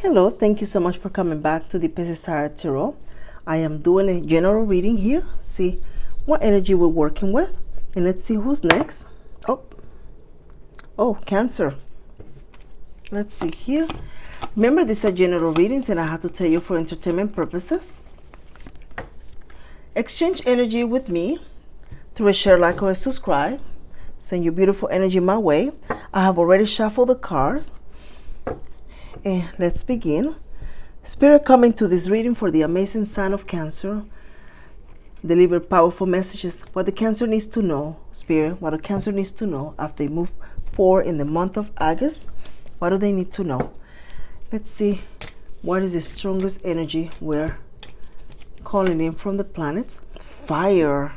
Hello, thank you so much for coming back to the Pesisar Tarot. I am doing a general reading here. See what energy we're working with. And let's see who's next. Oh, Cancer. Let's see here. Remember, these are general readings and I have to tell you for entertainment purposes. Exchange energy with me through a share, like, or a subscribe. Send your beautiful energy my way. I have already shuffled the cards. And let's begin. Spirit coming to this reading for the amazing sign of Cancer. Deliver powerful messages. What the Cancer needs to know. Spirit, what the Cancer needs to know after they move forward in the month of August. What do they need to know? Let's see. What is the strongest energy we're calling in from the planets? Fire.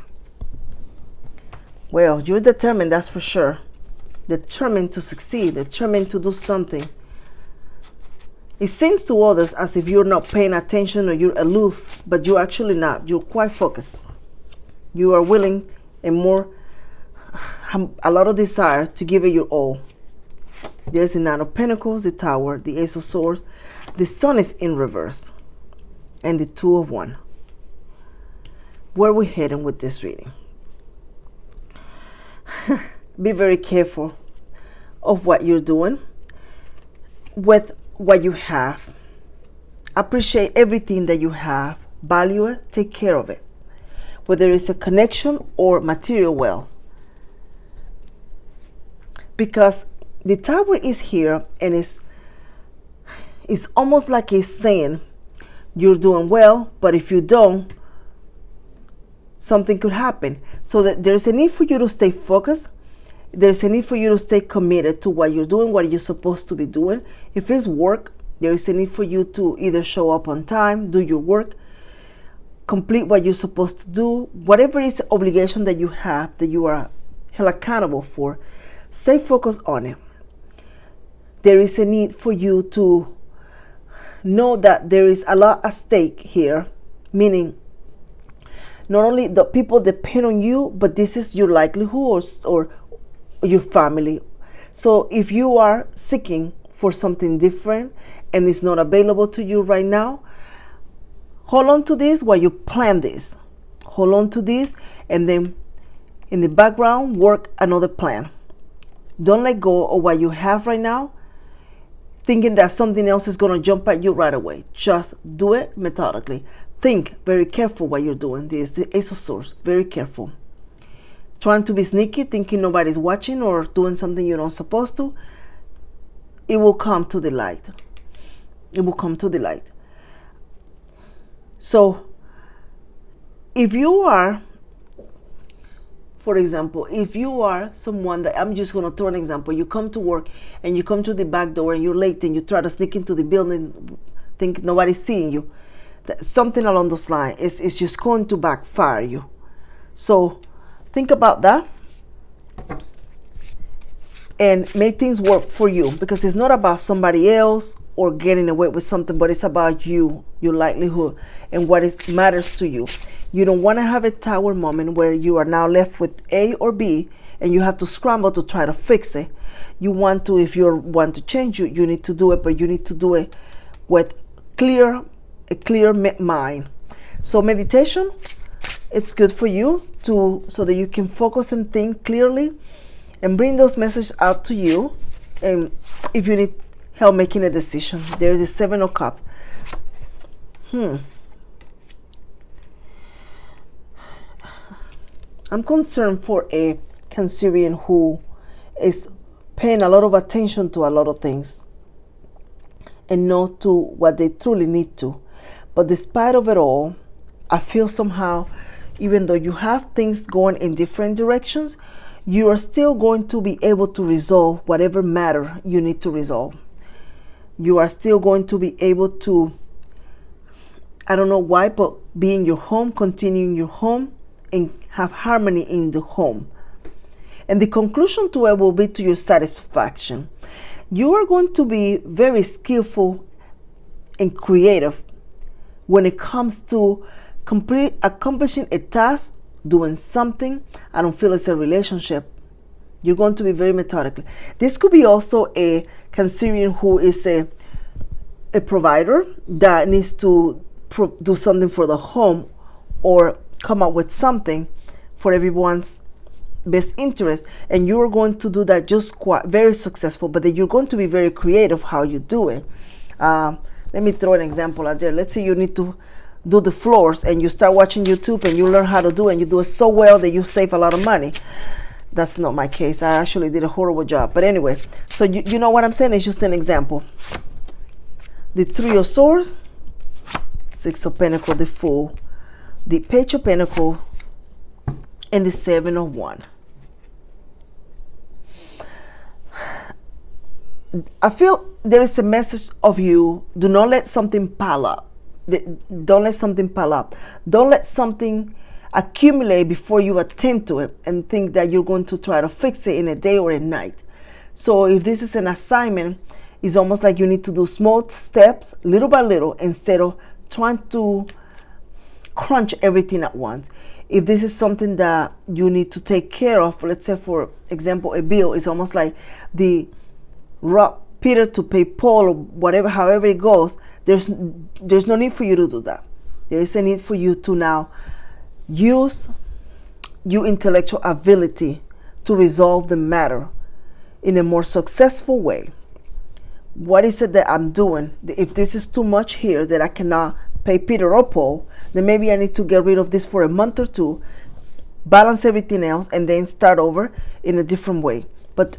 Well, you're determined, that's for sure. Determined to succeed. Determined to do something. It seems to others as if you're not paying attention or you're aloof, but you're actually not. You're quite focused. You are willing and a lot of desire to give it your all. There's the Nine of Pentacles, the Tower, the Ace of Swords. The Sun is in reverse. And the Two of Wands. Where are we heading with this reading? Be very careful of what you're doing with what you have. Appreciate everything that you have. Value it. Take care of it. Whether it's a connection or material wealth. Because the Tower is here and it's almost like it's saying you're doing well, but if you don't, something could happen. So that there's a need for you to stay focused. There's a need for you to stay committed to what you're doing, what you're supposed to be doing. If it's work, there is a need for you to either show up on time, do your work, complete what you're supposed to do. Whatever is the obligation that you have, that you are held accountable for, stay focused on it. There is a need for you to know that there is a lot at stake here, meaning not only the people depend on you, but this is your livelihood or your family. So if you are seeking for something different and it's not available to you right now, hold on to this while you plan this. Hold on to this and then in the background work another plan. Don't let go of what you have right now thinking that something else is going to jump at you right away. Just do it methodically. Think very careful what you're doing. This is the Ace of Swords. Very careful. Trying to be sneaky, thinking nobody's watching or doing something you're not supposed to. It will come to the light. It will come to the light. So, if you are, for example, if you are someone that, I'm just going to throw an example. You come to work and you come to the back door and you're late and you try to sneak into the building, think nobody's seeing you. Something along those lines is just going to backfire you. So think about that and make things work for you, because it's not about somebody else or getting away with something, but it's about you, your livelihood, and what matters to you. You don't want to have a Tower moment where you are now left with A or B and you have to scramble to try to fix it. You want to, if you want to change, you need to do it, but you need to do it with a clear mind. So meditation, it's good for you so that you can focus and think clearly and bring those messages out to you. And if you need help making a decision, there's the Seven of Cups. I'm concerned for a Cancerian who is paying a lot of attention to a lot of things and not to what they truly need to. But despite of it all, I feel somehow, even though you have things going in different directions, you are still going to be able to resolve whatever matter you need to resolve. You are still going to be able to, I don't know why, but be in your home, continue in your home, and have harmony in the home. And the conclusion to it will be to your satisfaction. You are going to be very skillful and creative when it comes to accomplishing a task, doing something. I don't feel it's a relationship. You're going to be very methodical. This could be also a Cancerian who is a provider that needs to do something for the home or come up with something for everyone's best interest, and you're going to do that just quite very successful, but then you're going to be very creative how you do it. Let me throw an example out there. Let's say you need to do the floors and you start watching YouTube and you learn how to do it and you do it so well that you save a lot of money. That's not my case. I actually did a horrible job. But anyway, so you know what I'm saying? It's just an example. The Three of Swords, Six of Pentacles, the Fool, the Page of Pentacles, and the Seven of Wands. I feel there is a message of you. Do not let something pile up. Don't let something pile up. Don't let something accumulate before you attend to it and think that you're going to try to fix it in a day or a night. So if this is an assignment, it's almost like you need to do small steps, little by little, instead of trying to crunch everything at once. If this is something that you need to take care of, let's say for example a bill, it's almost like the rob Peter to pay Paul, or whatever, however it goes. There's no need for you to do that. There is a need for you to now use your intellectual ability to resolve the matter in a more successful way. What is it that I'm doing? If this is too much here that I cannot pay Peter or Paul, then maybe I need to get rid of this for a month or two, balance everything else, and then start over in a different way. But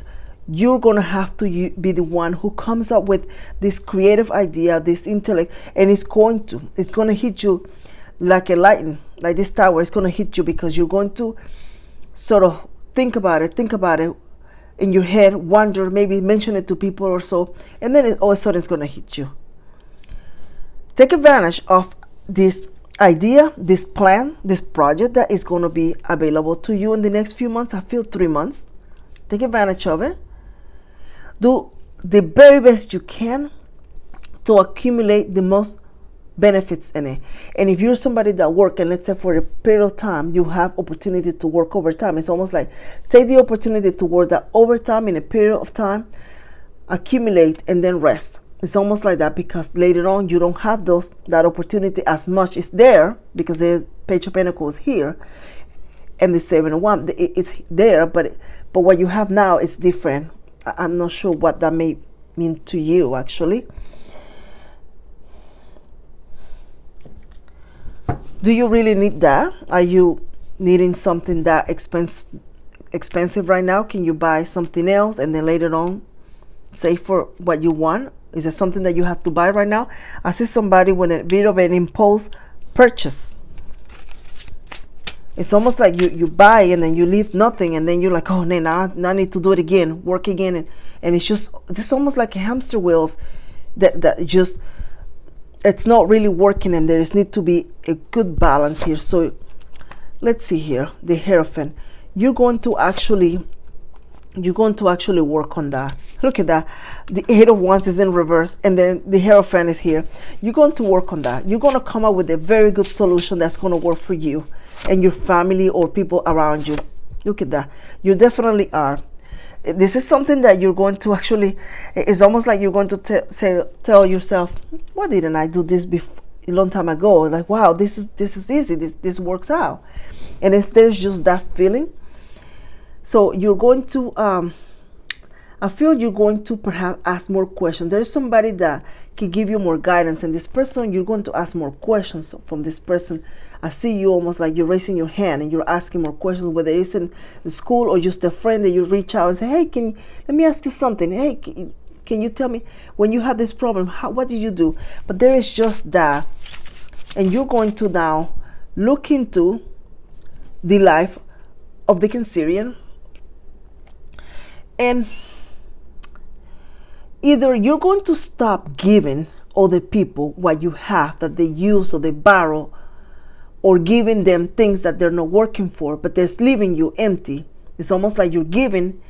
you're going to have to be the one who comes up with this creative idea, this intellect, and it's going to hit you like a lightning, like this tower. It's going to hit you because you're going to sort of think about it in your head, wonder, maybe mention it to people or so, and then all of a sudden it's going to hit you. Take advantage of this idea, this plan, this project that is going to be available to you in the next few months. I feel 3 months. Take advantage of it. Do the very best you can to accumulate the most benefits in it. And if you're somebody that work, and let's say for a period of time you have opportunity to work overtime, it's almost like take the opportunity to work that overtime in a period of time, accumulate, and then rest. It's almost like that, because later on you don't have that opportunity as much. It's there because the Page of Pentacles is here and the Seven of Wands, it's there, but what you have now is different. I'm not sure what that may mean to you actually. Do you really need that? Are you needing something that expensive right now? Can you buy something else and then later on save for what you want? Is it something that you have to buy right now? I see somebody with a bit of an impulse purchase. It's almost like you buy and then you leave nothing, and then you're like, oh, now I need to do it again, work again, and it's almost like a hamster wheel that just, it's not really working, and there need to be a good balance here. So let's see here, the Hierophant. You're going to actually work on that. Look at that. The Eight of Wands is in reverse, and then the Hierophant is here. You're going to work on that. You're going to come up with a very good solution that's going to work for you and your family or people around you. Look at that. You definitely are. This is something that you're going to actually, it's almost like you're going to tell yourself, why didn't I do this before, a long time ago? Like, wow, this is easy. This works out. And there's just that feeling. So you're going to, I feel you're going to perhaps ask more questions. There's somebody that can give you more guidance, and this person, you're going to ask more questions from this person. I see you almost like you're raising your hand and you're asking more questions, whether it's in the school or just a friend that you reach out and say, hey, let me ask you something. Hey, can you tell me when you had this problem, what did you do? But there is just that. And you're going to now look into the life of the Cancerian. And either you're going to stop giving other people what you have that they use or they borrow, or giving them things that they're not working for, but they're leaving you empty. It's almost like you're giving.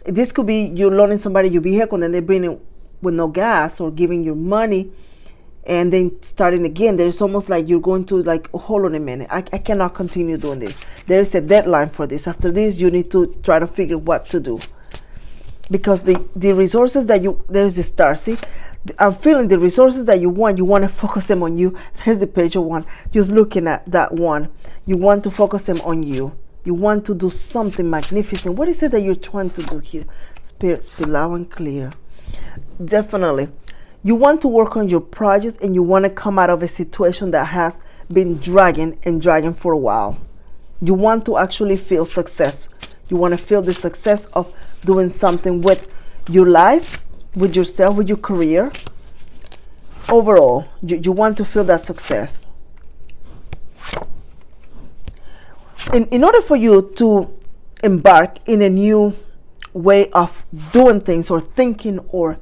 This could be you're loaning somebody your vehicle and then they bring it with no gas, or giving your money and then starting again. There's almost like you're going to like, oh, hold on a minute. I cannot continue doing this. There is a deadline for this. After this, you need to try to figure what to do. Because the resources that there's a star, see, I'm feeling the resources that you want to focus them on you. Here's the page one. Just looking at that one. You want to focus them on you. You want to do something magnificent. What is it that you're trying to do here? Spirit, speak loud and clear. Definitely. You want to work on your projects, and you want to come out of a situation that has been dragging for a while. You want to actually feel success. You want to feel the success of doing something with your life, with yourself, with your career. Overall, you want to feel that success. In order for you to embark in a new way of doing things or thinking or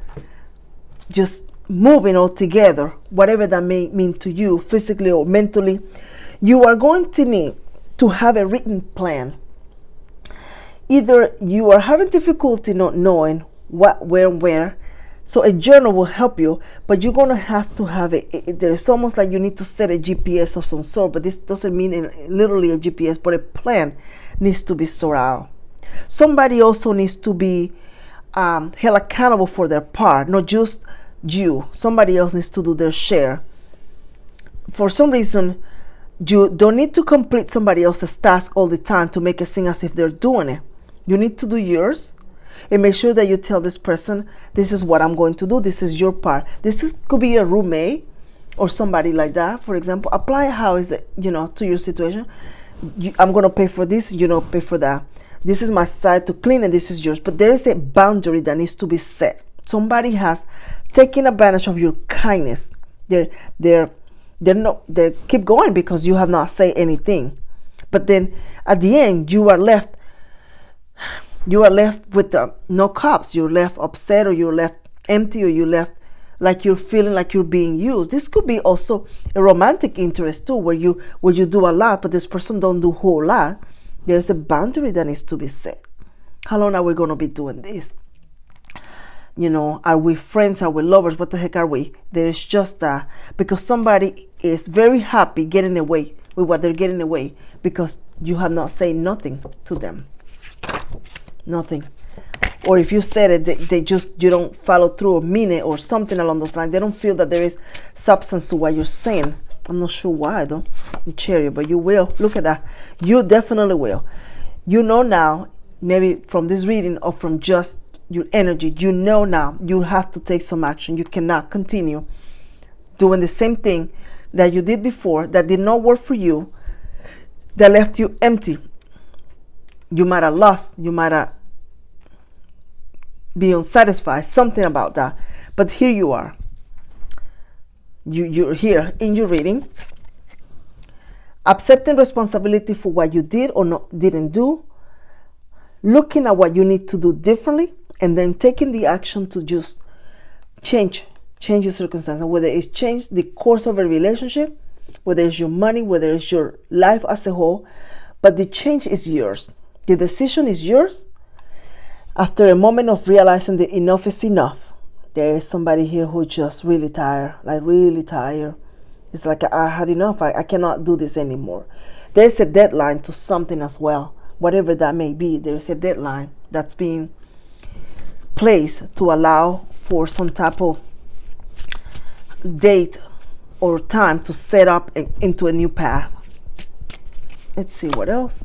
just moving altogether, whatever that may mean to you physically or mentally, you are going to need to have a written plan. Either you are having difficulty not knowing what, where, so a journal will help you, but you're going to have it. There's almost like you need to set a GPS of some sort, but this doesn't mean literally a GPS, but a plan needs to be sorted out. Somebody also needs to be held accountable for their part, not just you. Somebody else needs to do their share. For some reason, you don't need to complete somebody else's task all the time to make it seem as if they're doing it. You need to do yours. And make sure that you tell this person, this is what I'm going to do. This is your part. Could be a roommate or somebody like that. For example, apply how is it, to your situation. I'm going to pay for this. You don't pay for that. This is my side to clean and this is yours. But there is a boundary that needs to be set. Somebody has taken advantage of your kindness. They keep going because you have not said anything. But then at the end, you are left with no cups. You're left upset, or you're left empty, or you're left like you're feeling like you're being used. This could be also a romantic interest too, where you do a lot, but this person don't do a whole lot. There's a boundary that needs to be set. How long are we going to be doing this? Are we friends? Are we lovers? What the heck are we? There's just that, because somebody is very happy getting away with what they're getting away because you have not said nothing to them. Nothing. Or if you said it, you don't follow through or mean it or something along those lines. They don't feel that there is substance to what you're saying. I'm not sure why though, the Chariot, but you will. Look at that. You definitely will. Now, maybe from this reading or from just your energy, now you have to take some action. You cannot continue doing the same thing that you did before that did not work for you, that left you empty. You might have lost, you might have be unsatisfied, something about that. But here you are. You're here in your reading, accepting responsibility for what you did or didn't do, looking at what you need to do differently, and then taking the action to just change your circumstances, whether it's change the course of a relationship, whether it's your money, whether it's your life as a whole, but the change is yours. The decision is yours. After a moment of realizing that enough is enough, there is somebody here who just really tired, like really tired. It's like, I had enough. I cannot do this anymore. There's a deadline to something as well. Whatever that may be, there's a deadline that's being placed to allow for some type of date or time to set up into a new path. Let's see what else.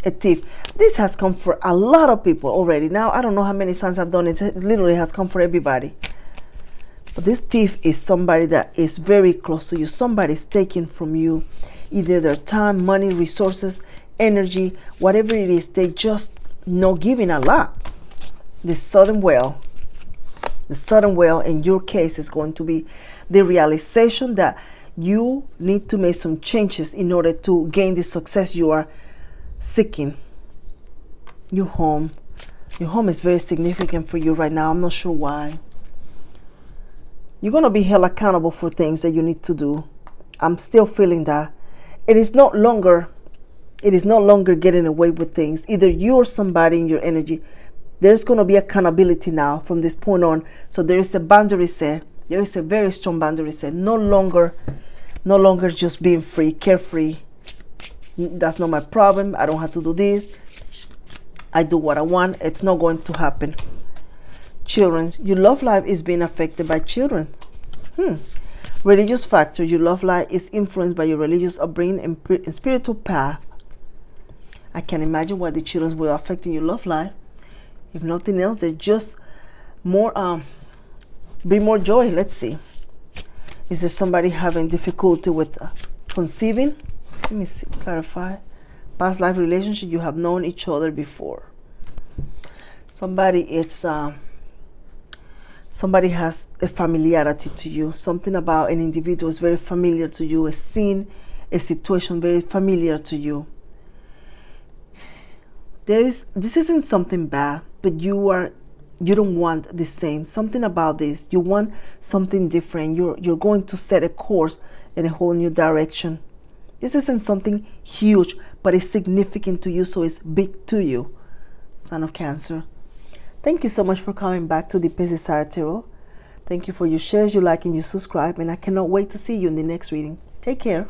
A thief. This has come for a lot of people already. Now, I don't know how many times I've done it. It literally has come for everybody. But this thief is somebody that is very close to you. Somebody's taking from you either their time, money, resources, energy, whatever it is. They just not giving a lot. The sudden well in your case is going to be the realization that you need to make some changes in order to gain the success you are seeking. Your home is very significant for you right now. I'm not sure why. You're going to be held accountable for things that you need to do. I'm still feeling that. It is no longer getting away with things. Either you or somebody in your energy. There's going to be accountability now from this point on. So there is a boundary set. There is a very strong boundary set. No longer just being free, carefree. That's not my problem. I don't have to do this. I do what I want. It's not going to happen. Children, your love life is being affected by children. Religious factor, your love life is influenced by your religious upbringing and spiritual path. I can imagine why the children were affecting your love life. If nothing else, they're just more bring more joy. Let's see. Is there somebody having difficulty with conceiving? Let me see, clarify. Past life relationship, you have known each other before. Somebody has a familiarity to you. Something about an individual is very familiar to you. A scene, a situation very familiar to you. This isn't something bad, but you don't want the same. Something about this. You want something different. You're going to set a course in a whole new direction. This isn't something huge, but it's significant to you, so it's big to you. Son of Cancer. Thank you so much for coming back to the Pesisar Tarot. Thank you for your shares, your like, and your subscribe, and I cannot wait to see you in the next reading. Take care.